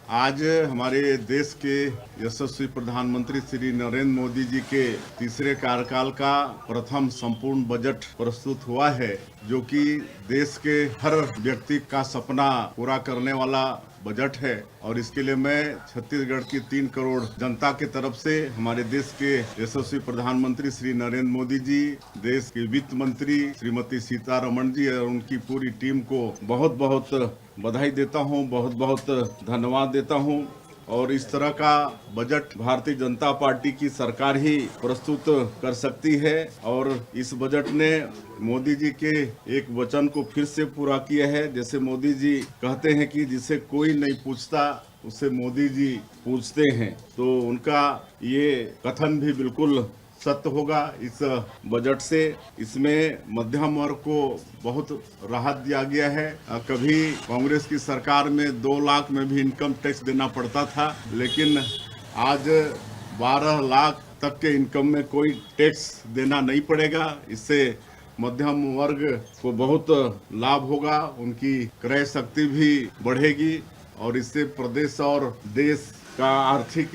आज हमारे देश के यशस्वी प्रधानमंत्री श्री नरेंद्र मोदी जी के तीसरे कार्यकाल का प्रथम संपूर्ण बजट प्रस्तुत हुआ है, जो कि देश के हर व्यक्ति का सपना पूरा करने वाला बजट है। और इसके लिए मैं छत्तीसगढ़ की 3 करोड़ जनता के तरफ से हमारे देश के यशस्वी प्रधानमंत्री श्री नरेंद्र मोदी जी, देश के वित्त मंत्री श्रीमती सीतारमण जी और उनकी पूरी टीम को बहुत बहुत बधाई देता हूं, बहुत बहुत धन्यवाद देता हूं। और इस तरह का बजट भारतीय जनता पार्टी की सरकार ही प्रस्तुत कर सकती है। और इस बजट ने मोदी जी के एक वचन को फिर से पूरा किया है। जैसे मोदी जी कहते हैं कि जिसे कोई नहीं पूछता उसे मोदी जी पूछते हैं, तो उनका ये कथन भी बिल्कुल सत्य होगा। इस बजट से इसमें मध्यम वर्ग को बहुत राहत दिया गया है। कभी कांग्रेस की सरकार में 2 लाख में भी इनकम टैक्स देना पड़ता था, लेकिन आज 12 लाख तक के इनकम में कोई टैक्स देना नहीं पड़ेगा। इससे मध्यम वर्ग को बहुत लाभ होगा, उनकी क्रय शक्ति भी बढ़ेगी और इससे प्रदेश और देश का आर्थिक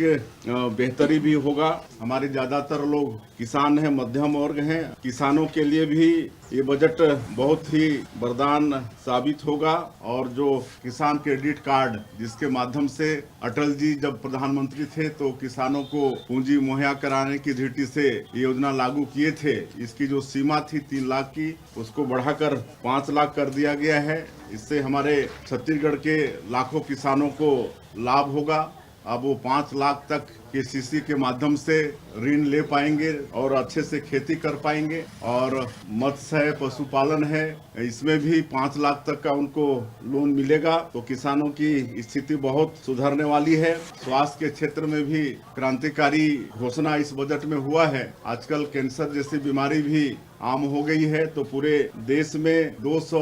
बेहतरी भी होगा। हमारे ज्यादातर लोग किसान हैं, मध्यम वर्ग हैं। किसानों के लिए भी ये बजट बहुत ही वरदान साबित होगा। और जो किसान क्रेडिट कार्ड, जिसके माध्यम से अटल जी जब प्रधानमंत्री थे तो किसानों को पूंजी मुहैया कराने की दृष्टि से ये योजना लागू किए थे। इसकी जो सीमा थी 3 लाख की, उसको बढ़ाकर 5 लाख कर दिया गया है। इससे हमारे छत्तीसगढ़ के लाखों किसानों को लाभ होगा। अब वो 5 लाख तक केसीसी के माध्यम से ऋण ले पाएंगे और अच्छे से खेती कर पाएंगे। और मत्स्य है, पशुपालन है, इसमें भी 5 लाख तक का उनको लोन मिलेगा, तो किसानों की स्थिति बहुत सुधरने वाली है। स्वास्थ्य के क्षेत्र में भी क्रांतिकारी घोषणा इस बजट में हुआ है। आजकल कैंसर जैसी बीमारी भी आम हो गई है, तो पूरे देश में 200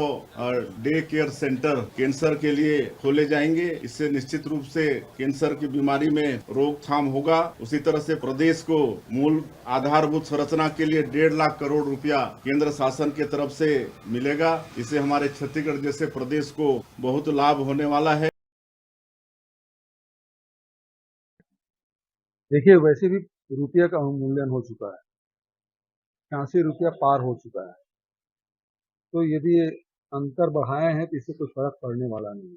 डे केयर सेंटर कैंसर के लिए खोले जाएंगे। इससे निश्चित रूप से कैंसर की बीमारी में रोकथाम होगा। उसी तरह से प्रदेश को मूल आधारभूत संरचना के लिए 1.5 लाख करोड़ रुपया केंद्र शासन के तरफ से मिलेगा। इससे हमारे छत्तीसगढ़ जैसे प्रदेश को बहुत लाभ होने वाला है। देखिए, वैसे भी रुपये का अवमूल्यन हो चुका है, 86 रुपया पार हो चुका है। तो यदि ये अंतर बढ़ाए हैं तो इससे कुछ फर्क पड़ने वाला नहीं है।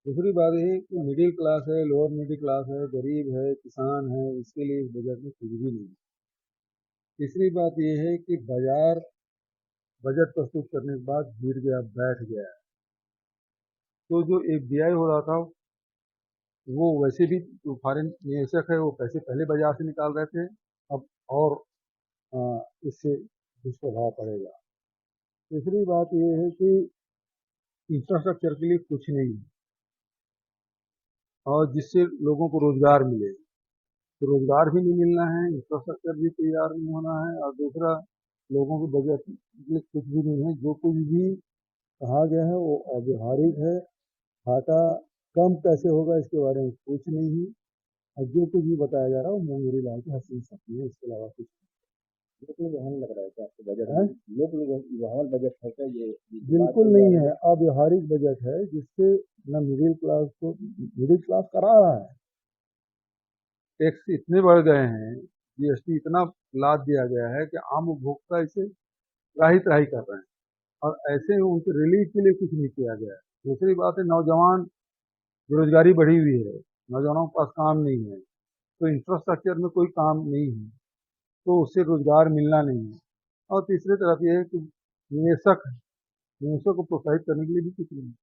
दूसरी बात ये है कि मिडिल क्लास है, लोअर मिडिल क्लास है, गरीब है, किसान है, इसके लिए इस बजट में कुछ भी नहीं है। तीसरी बात ये है कि बाजार बजट प्रस्तुत करने के बाद गिर गया, बैठ गया है। तो जो एफडीआई हो रहा था, वो वैसे भी जो फॉरेन निवेशक है वो पैसे पहले बाजार से निकाल रहे थे, अब और इससे दुष्प्रभाव पड़ेगा। तीसरी बात ये है कि इंफ्रास्ट्रक्चर के लिए कुछ नहीं है और जिससे लोगों को रोजगार मिले, तो रोजगार भी नहीं मिलना है, इंफ्रास्ट्रक्चर भी तैयार नहीं होना है, और दूसरा लोगों के बजट में कुछ भी नहीं है। जो कुछ भी कहा गया है वो अव्यवहारिक है। घाटा कम कैसे होगा इसके बारे में कुछ नहीं है, और जो कुछ भी बताया जा रहा है वो मुंगेरी लाल की हसीन सपनी है, इसके अलावा कुछ बिल्कुल वहन लग रहा है क्या आपको बजट है? लोक वहन बजट है क्या ये? बिल्कुल नहीं है। अव्यवहारिक बजट है जिससे न मिडिल क्लास करा रहा है। टैक्स इतने बढ़ गए हैं, जीएसटी इतना लाद दिया गया है कि आम उपभोक्ता इसे त्राही त्राही कर रहे हैं, और ऐसे में उनके रिलीफ के लिए कुछ नहीं किया गया है। दूसरी बात है, नौजवान बेरोजगारी बढ़ी हुई है, नौजवानों के पास काम नहीं है, तो इंफ्रास्ट्रक्चर में कोई काम नहीं है, तो उससे रोजगार मिलना नहीं है। और तीसरी तरफ यह है कि निवेशक को प्रोत्साहित करने के लिए भी कुछ नहीं है।